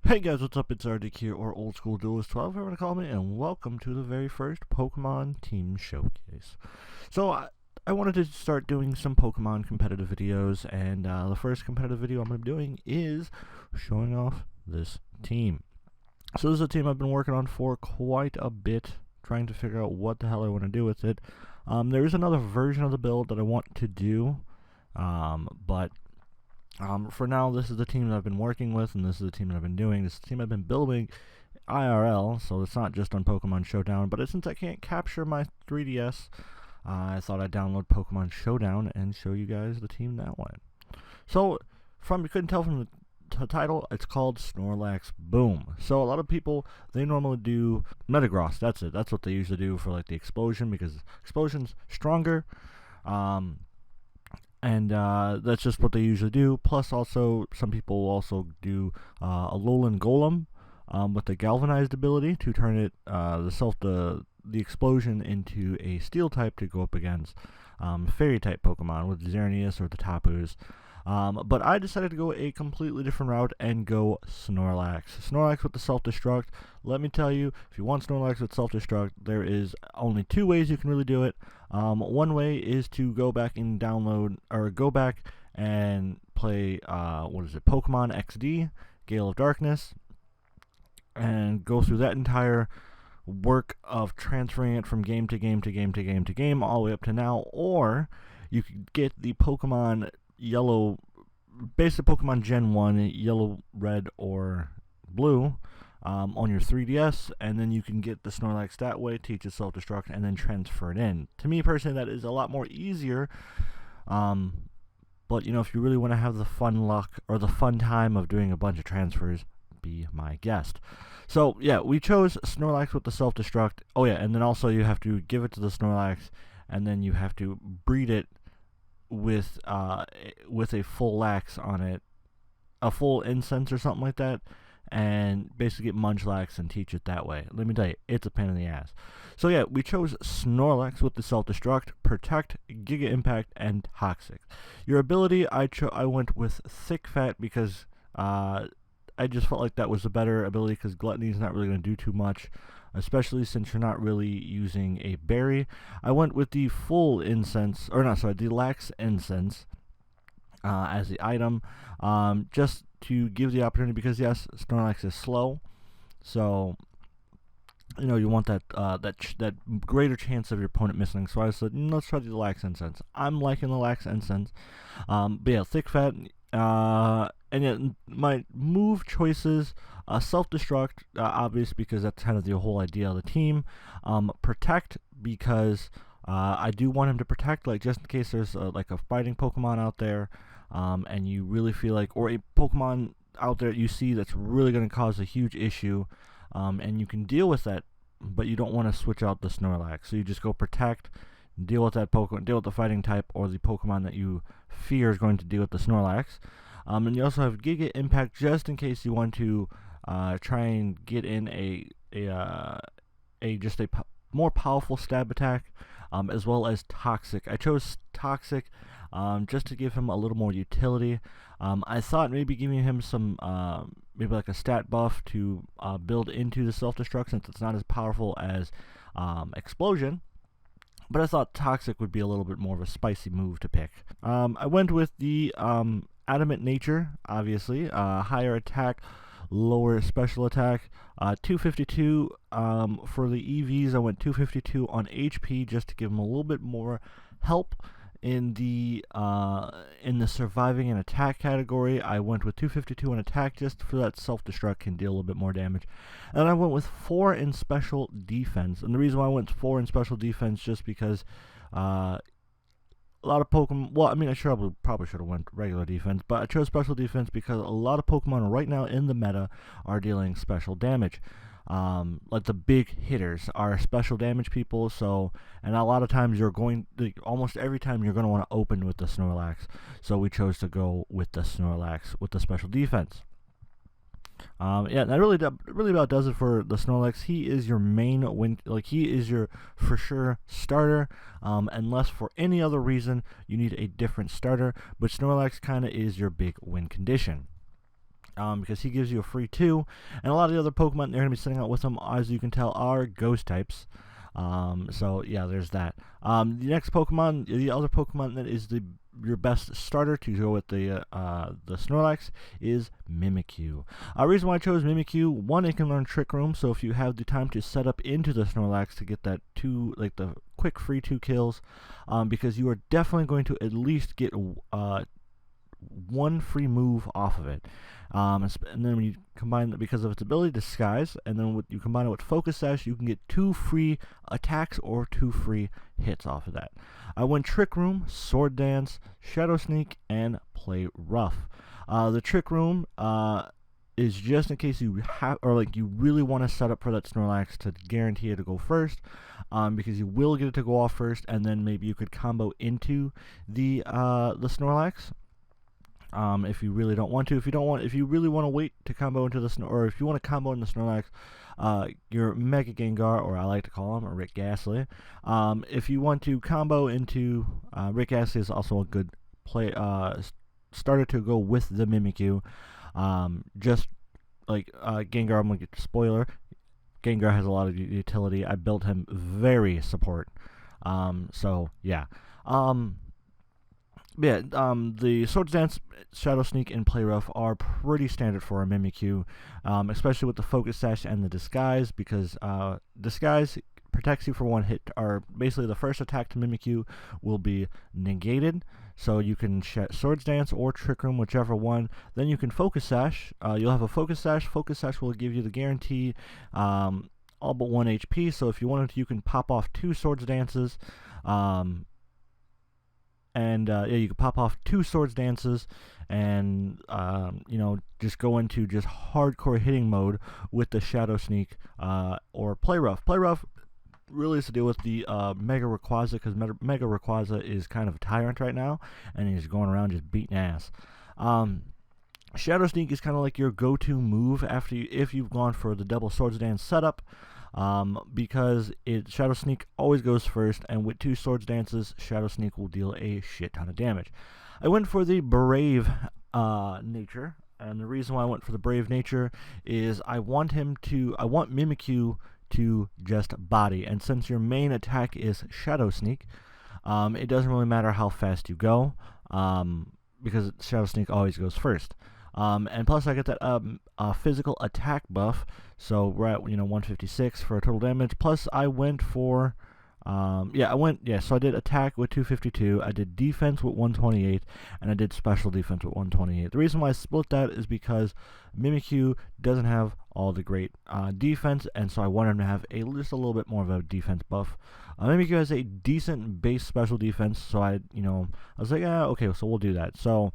Hey guys, what's up? It's RDiK here, or Old School Duelist 12, whoever you want to call me, and welcome to the very first Pokemon Team Showcase. So, I wanted to start doing some Pokemon competitive videos, and the first competitive video I'm going to be doing is showing off this team. So this is a team I've been working on for quite a bit, trying to figure out what the hell I want to do with it. There is another version of the build that I want to do, but for now, this is the team that I've been working with, and this is the team that I've been doing. This is the team I've been building IRL, so it's not just on Pokemon Showdown. But since I can't capture my 3DS, I thought I'd download Pokemon Showdown and show you guys the team that way. So, you couldn't tell from the title, it's called Snorlax Boom. So a lot of people, they normally do Metagross. That's it. That's what they usually do for like the Explosion, because Explosion's stronger. And that's just what they usually do. Plus, also, some people also do Alolan Golem with the Galvanized ability to turn it, the Explosion into a Steel type to go up against Fairy type Pokemon with Xerneas or the Tapus. But I decided to go a completely different route and go Snorlax. Snorlax with the Self-Destruct. Let me tell you, if you want Snorlax with Self-Destruct, there is only two ways you can really do it. One way is to go back and download, or go back and play, Pokemon XD, Gale of Darkness, and go through that entire work of transferring it from game to game to game to game to game all the way up to now. Or you could get the Pokemon Yellow, basic Pokemon Gen 1, Yellow, Red, or Blue, on your 3DS, and then you can get the Snorlax that way, teach it Self-Destruct, and then transfer it in. To me personally, that is a lot more easier, but if you really want to have the fun luck, or the fun time of doing a bunch of transfers, be my guest. So yeah, we chose Snorlax with the Self-Destruct. Oh yeah, and then also you have to give it to the Snorlax, and then you have to breed it with a full lax on it, a full incense or something like that, and basically get Munchlax and teach it that way. Let me tell you, it's a pain in the ass. So yeah, we chose Snorlax with the Self-Destruct, Protect, Giga Impact, and Toxic. Your ability, I went with Thick Fat because I just felt like that was a better ability, because Gluttony is not really going to do too much, especially since you're not really using a berry. I went with the full incense, the lax incense as the item, just to give the opportunity, because yes, Snorlax is slow, so you want that greater chance of your opponent missing. So I said, let's try the lax incense. I'm liking the lax incense, but yeah, Thick Fat. And yet my move choices, Self-Destruct, obvious, because that's kind of the whole idea of the team. Protect, because I do want him to protect, like just in case there's like a fighting Pokemon out there, and you really feel like, or a Pokemon out there you see that's really going to cause a huge issue, and you can deal with that, but you don't want to switch out the Snorlax. So you just go Protect, deal with that Pokemon, deal with the fighting type, or the Pokemon that you fear is going to deal with the Snorlax. And you also have Giga Impact, just in case you want to try and get in a more powerful stab attack, as well as Toxic. I chose Toxic just to give him a little more utility. I thought maybe giving him some, maybe like a stat buff to build into the Self-Destruct, since it's not as powerful as Explosion. But I thought Toxic would be a little bit more of a spicy move to pick. I went with the Adamant Nature, obviously. Higher attack, lower special attack. 252 for the EVs. I went 252 on HP just to give them a little bit more help in the surviving and attack category. I went with 252 on attack just for that Self-Destruct can deal a little bit more damage. And I went with 4 in special defense. And the reason why I went 4 in special defense, just because a lot of Pokemon, well, I mean, I probably should have went regular defense, but I chose special defense because a lot of Pokemon right now in the meta are dealing special damage. Like the big hitters are special damage people, and a lot of times almost every time you're going to want to open with the Snorlax, so we chose to go with the Snorlax with the special defense. Yeah, that really about does it for the Snorlax. He is your main win, he is your for sure starter, unless for any other reason you need a different starter, but Snorlax kind of is your big win condition. because he gives you a free 2, and a lot of the other Pokemon they're going to be sending out with him, as you can tell, are Ghost types. So yeah, there's that. The next Pokemon, the other Pokemon that is your best starter to go with the Snorlax is Mimikyu. Reason why I chose Mimikyu: one, it can learn Trick Room, so if you have the time to set up into the Snorlax to get that the quick free 2 kills, because you are definitely going to at least get one free move off of it. And then when you combine it, because of its ability to disguise, and then you combine it with Focus Sash, you can get 2 free attacks or 2 free hits off of that. I went Trick Room, Sword Dance, Shadow Sneak, and Play Rough. The Trick Room is just in case you have, or you really want to set up for that Snorlax to guarantee it to go first, because you will get it to go off first, and then maybe you could combo into the Snorlax. If you really don't want to, if you really want to wait to combo into the or if you want to combo in the Snorlax, your Mega Gengar, or I like to call him, or Rick Ghastly. If you want to combo into Rick Ghastly, is also a good play starter to go with the Mimikyu. Just like Gengar, I'm gonna get spoiler. Gengar has a lot of utility. I built him very support. So yeah. The Swords Dance, Shadow Sneak, and Play Rough are pretty standard for a Mimikyu, especially with the Focus Sash and the Disguise, because Disguise protects you for 1 hit, or basically the first attack to Mimikyu will be negated, so you can Swords Dance or Trick Room, whichever one. Then you can Focus Sash. You'll have a Focus Sash. Focus Sash will give you the guarantee all but 1 HP, so if you wanted to, you can pop off 2 Swords Dances, you can pop off 2 Swords Dances, and just go into just hardcore hitting mode with the Shadow Sneak or Play Rough. Play Rough really is to deal with the Mega Rayquaza, because Mega Rayquaza is kind of a tyrant right now, and he's going around just beating ass. Shadow Sneak is kind of like your go-to move if you've gone for the double Swords Dance setup. Because Shadow Sneak always goes first, and with 2 Swords Dances, Shadow Sneak will deal a shit ton of damage. I went for the Brave nature, and the reason why I went for the Brave nature is I want Mimikyu to just body, and since your main attack is Shadow Sneak, it doesn't really matter how fast you go, because Shadow Sneak always goes first. And plus I get that physical attack buff, so we're at 156 for total damage. Plus I went for so I did attack with 252, I did defense with 128, and I did special defense with 128. The reason why I split that is because Mimikyu doesn't have all the great defense, and so I wanted him to have just a little bit more of a defense buff. Mimikyu has a decent base special defense, so I was like, okay, so we'll do that. So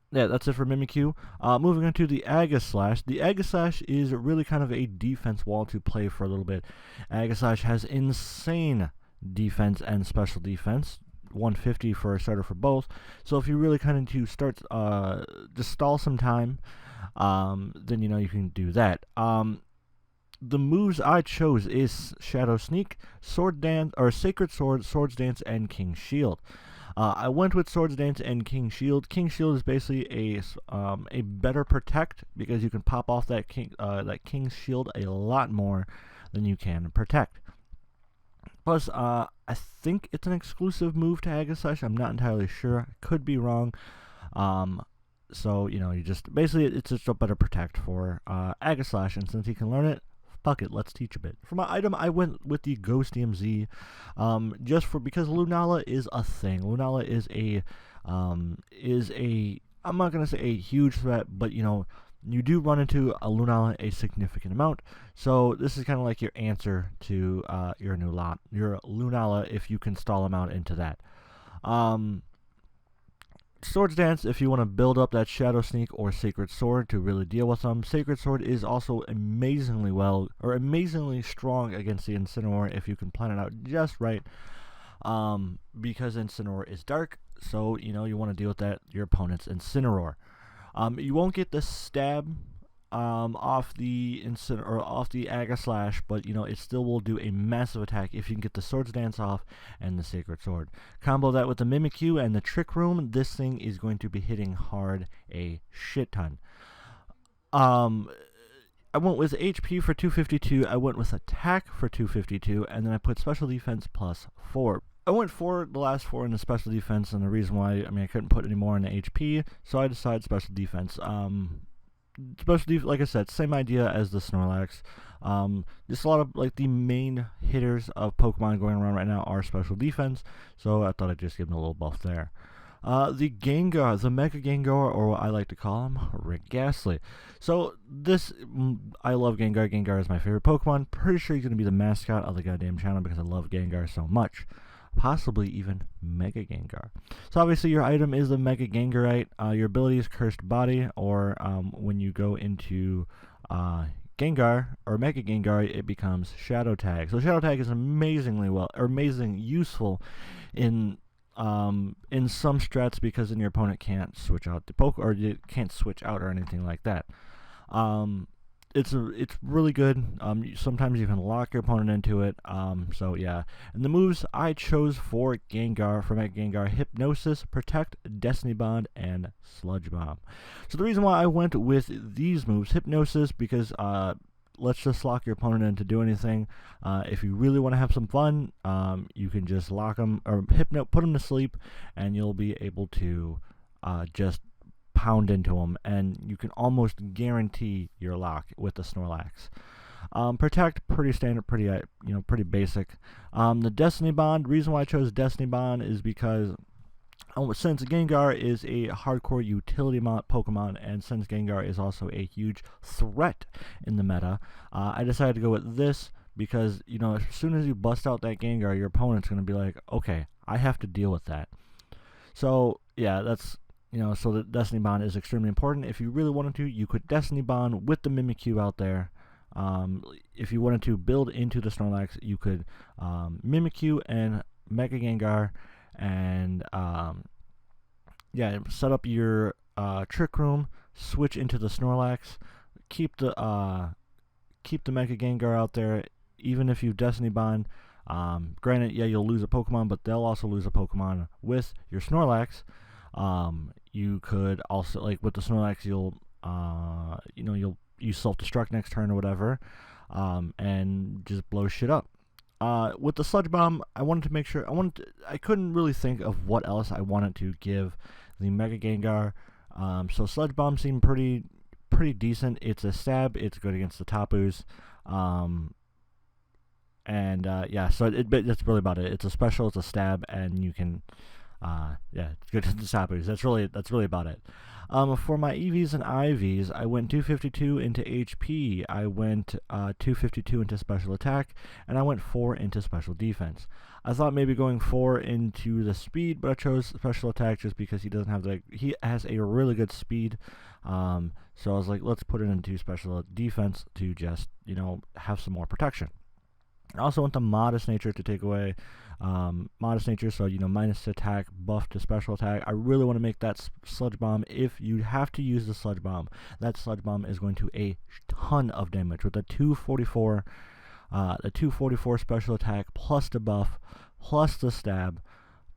yeah, that's it for Mimikyu. Moving on to the Aegislash. The Aegislash is really kind of a defense wall to play for a little bit. Aegislash has insane defense and special defense, 150 for a starter for both. So if you really kind of to start just stall some time, then you can do that. The moves I chose is Shadow Sneak, Sword Dance, or Sacred Sword, Swords Dance, and King Shield. I went with Swords Dance and King Shield. King Shield is basically a better protect, because you can pop off that King Shield a lot more than you can protect. Plus, I think it's an exclusive move to Aegislash. I'm not entirely sure. I could be wrong. So you just basically it's just a better protect for Aegislash, and since he can learn it, fuck it, let's teach a bit. For my item, I went with the Ghost DMZ, because Lunala is a thing. Lunala is I'm not gonna say a huge threat, but you do run into a Lunala a significant amount. So this is kind of like your answer to your Lunala if you can stall him out into that. Swords Dance, if you want to build up that Shadow Sneak or Sacred Sword to really deal with them. Sacred Sword is also amazingly strong against the Incineroar if you can plan it out just right, because Incineroar is dark, so you want to deal with your opponent's Incineroar. You won't get the stab off the Aegislash, but it still will do a massive attack if you can get the Swords Dance off and the Sacred Sword. Combo that with the Mimikyu and the Trick Room, this thing is going to be hitting hard a shit ton. Um, I went with HP for 252, I went with attack for 252, and then I put special defense plus 4. I went for the last 4 in the special defense, and the reason why, I mean, I couldn't put any more in the HP, so I decided special defense. Like I said, same idea as the Snorlax. Just a lot of, like, the main hitters of Pokemon going around right now are special defense, so I thought I'd just give them a little buff there. The Gengar, the Mega Gengar, or what I like to call him, Rick Ghastly. So I love Gengar. Gengar is my favorite Pokemon. Pretty sure he's going to be the mascot of the goddamn channel because I love Gengar so much. Possibly even Mega Gengar. So obviously your item is the Mega Gengarite. Your ability is Cursed Body, or when you go into Gengar or Mega Gengar, it becomes Shadow Tag. So Shadow Tag is amazing useful in some strats because then your opponent can't switch out the or you can't switch out or anything like that. It's really good. Sometimes you can lock your opponent into it. So yeah. And the moves I chose for Mega Gengar: Hypnosis, Protect, Destiny Bond, and Sludge Bomb. So the reason why I went with these moves, Hypnosis, because let's just lock your opponent into do anything. If you really want to have some fun, you can just lock them or put them to sleep, and you'll be able to just pound into them, and you can almost guarantee your lock with the Snorlax. Protect, pretty standard, pretty basic. The Destiny Bond, reason why I chose Destiny Bond is because since Gengar is a hardcore utility Pokemon, and since Gengar is also a huge threat in the meta, I decided to go with this because, as soon as you bust out that Gengar, your opponent's going to be like, okay, I have to deal with that. So, yeah, so the Destiny Bond is extremely important. If you really wanted to, you could Destiny Bond with the Mimikyu out there. If you wanted to build into the Snorlax, you could Mimikyu and Mega Gengar, and set up your Trick Room, switch into the Snorlax, keep the Mega Gengar out there. Even if you Destiny Bond, granted, you'll lose a Pokemon, but they'll also lose a Pokemon with your Snorlax. You could also, like with the Snorlax, you'll use self-destruct next turn or whatever, and just blow shit up. With the Sludge Bomb, I wanted to make sure, I couldn't really think of what else I wanted to give the Mega Gengar. So Sludge Bomb seemed pretty decent. It's a stab, it's good against the Tapus. So that's really about it. It's a special, it's a stab, and you can, it's good against the Tapus. That's really about it. For my EVs and IVs, I went 252 into HP, I went 252 into special attack, and I went 4 into special defense. I thought maybe going 4 into the speed, but I chose special attack just because he has a really good speed. So I was like, let's put it into special defense to just, have some more protection. I also went to Modest Nature to take away Modest Nature, so minus attack, buff to special attack. I really want to make that Sludge Bomb. If you have to use the Sludge Bomb, that Sludge Bomb is going to a ton of damage with the 244 special attack plus the buff plus the stab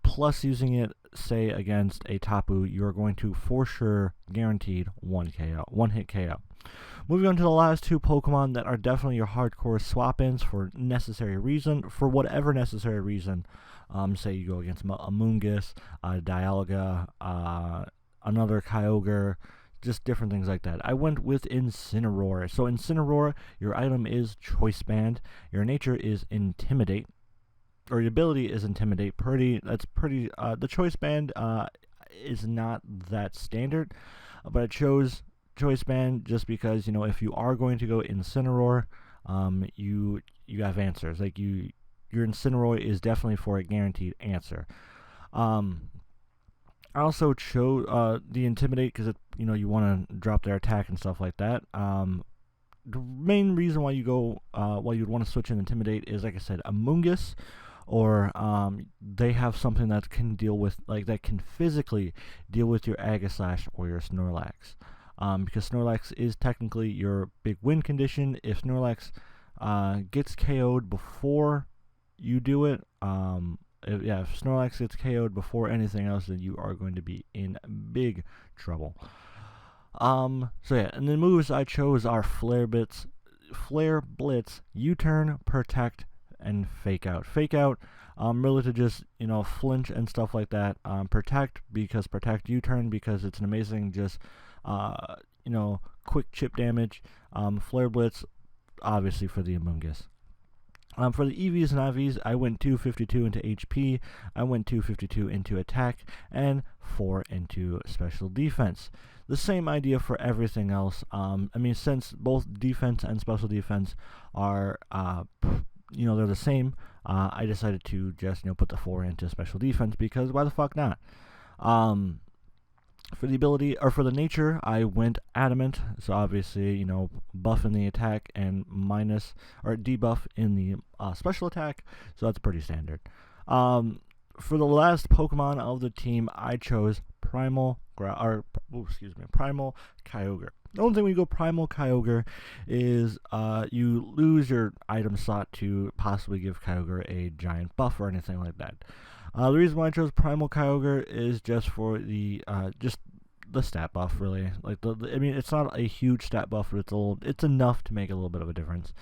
plus using it, say, against a Tapu. You're going to for sure guaranteed one hit KO. Moving on to the last 2 Pokemon that are definitely your hardcore swap-ins for whatever necessary reason. Say you go against a Moongus, a Dialga, another Kyogre, just different things like that. I went with Incineroar. So Incineroar, your item is Choice Band, your nature is Intimidate, or your ability is Intimidate. The Choice Band is not that standard, but I chose Choice Band just because, if you are going to go Incineroar, you have answers. Like your Incineroar is definitely for a guaranteed answer. I also chose the Intimidate because you want to drop their attack and stuff like that. The main reason why you'd want to switch in Intimidate is, like I said, Amoonguss, or they have something that can that can physically deal with your Aegislash or your Snorlax. Because Snorlax is technically your big win condition. If Snorlax gets KO'd before you do it, if Snorlax gets KO'd before anything else, then you are going to be in big trouble. So yeah, and the moves I chose are Flare Blitz, U-turn, Protect, and Fake Out. Fake Out, really to just, flinch and stuff like that. Protect, because Protect, U-turn, because it's an amazing just, quick chip damage. Flare Blitz, obviously for the Amoonguss. For the EVs and IVs, I went 252 into HP, I went 252 into attack, and 4 into special defense. The same idea for everything else. Since both defense and special defense are, they're the same, I decided to just, put the 4 into special defense, because why the fuck not? For the ability, or for the nature, I went adamant, so obviously, buff in the attack and minus, or debuff in the special attack, so that's pretty standard. For the last Pokemon of the team, I chose Primal Kyogre. The only thing when you go Primal Kyogre is you lose your item slot to possibly give Kyogre a giant buff or anything like that. The reason why I chose Primal Kyogre is just for the stat buff, really. Like it's not a huge stat buff, but it's enough to make a little bit of a difference.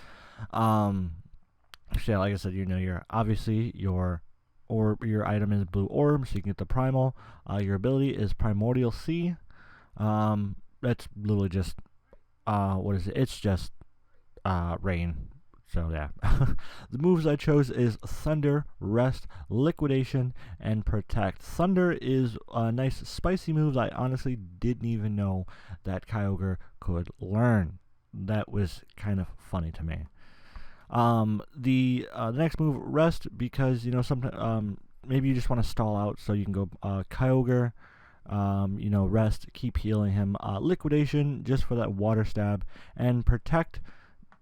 Like I said, your item is Blue Orb, so you can get the Primal. Your ability is Primordial Sea. That's literally just what is it? It's just rain. So yeah. The moves I chose is Thunder, Rest, Liquidation, and Protect. Thunder is a nice spicy move that I honestly didn't even know that Kyogre could learn. That was kind of funny to me. The next move, Rest, because sometimes maybe you just want to stall out, so you can go Kyogre, Rest, keep healing him. Liquidation, just for that water stab, and Protect,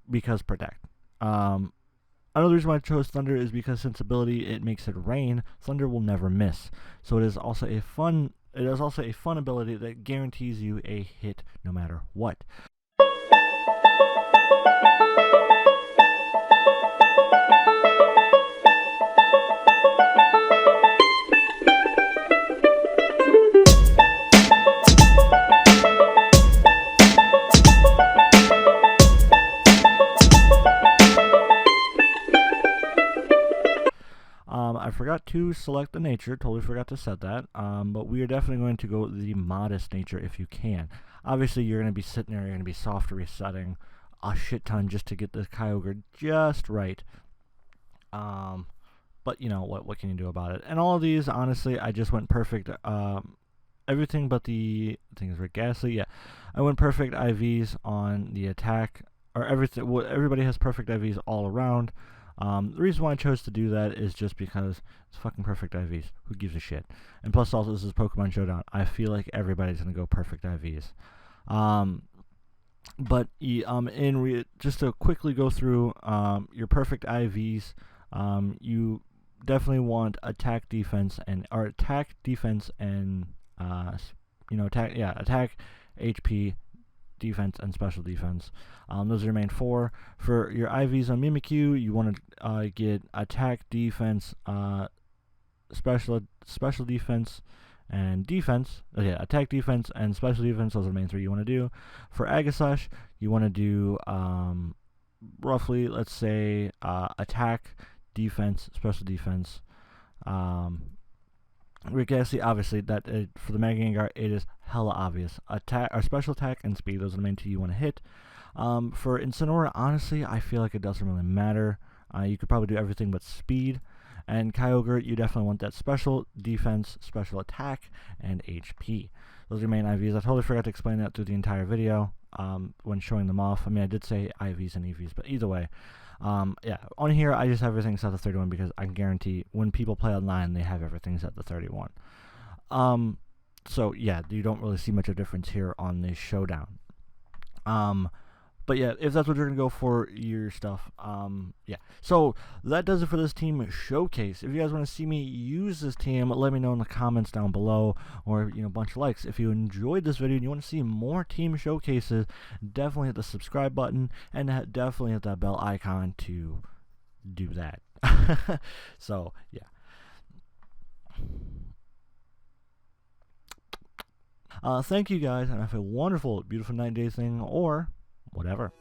because Protect. Another reason why I chose Thunder is because since ability it makes it rain, Thunder will never miss. So it is also a fun ability that guarantees you a hit no matter what. I forgot to select the nature, totally forgot to set that, but we are definitely going to go the modest nature if you can. Obviously, you're going to be sitting there, you're going to be soft resetting a shit ton just to get the Kyogre just right. But what can you do about it? And all of these, honestly, I just went perfect. Everything but the thing is Rick Ghastly. Yeah, I went perfect IVs on the attack, or everything. Everybody has perfect IVs all around. The reason why I chose to do that is just because it's fucking perfect IVs. Who gives a shit? And plus, also, this is Pokemon Showdown. I feel like everybody's gonna go perfect IVs. Just to quickly go through your perfect IVs, you definitely want attack, defense, and attack, HP, defense, and special defense. Those are your main 4. For your IVs on Mimikyu, you want to get attack, defense, special defense, and defense. Attack, defense, and special defense. Those are the main 3 you want to do. For Agasash, you want to do roughly, let's say, attack, defense, special defense. Obviously, for the Mega Gengar, it is hella obvious. Attack, or special attack, and speed. Those are the main 2 you want to hit. For Incineroar, honestly, I feel like it doesn't really matter. You could probably do everything but speed. And Kyogre, you definitely want that special defense, special attack, and HP. Those are your main IVs. I totally forgot to explain that through the entire video when showing them off. I did say IVs and EVs, but either way. On here I just have everything set to 31 because I can guarantee when people play online they have everything set to 31. So yeah, you don't really see much of a difference here on this showdown. But yeah, if that's what you're going to go for your stuff, yeah. So that does it for this team showcase. If you guys want to see me use this team, let me know in the comments down below, or, a bunch of likes. If you enjoyed this video and you want to see more team showcases, definitely hit the subscribe button, and definitely hit that bell icon to do that. So, yeah. Thank you guys, and have a wonderful, beautiful night, day thing, or whatever.